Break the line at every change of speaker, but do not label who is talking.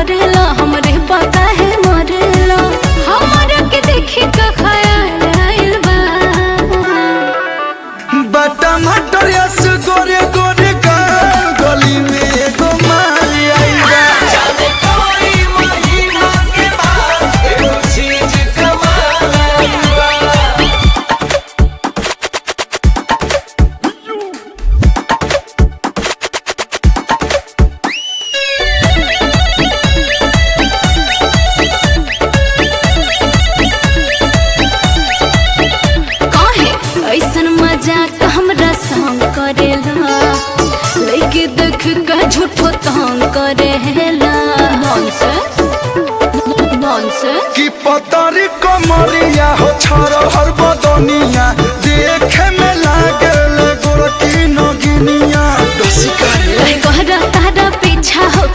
करेला हमरे पता है मरेला हमरा के देखी का ख्याल आइल बा
बटा मटर यस गोरे गोरे का गली में एगो माल आइल बा जाने कोई महीना के बाद एगो चीज कमाल आइल बा
ऐसन मजाक हमरा संग करेला लइके देख का झूठो तंग करेला नॉनसेंस नॉनसेंस
की पतरी कमरिया हो छर हर बदनिया देखे में लागल गोरकी नगिनिया डोसी करे
कहरा तारा पीछा हो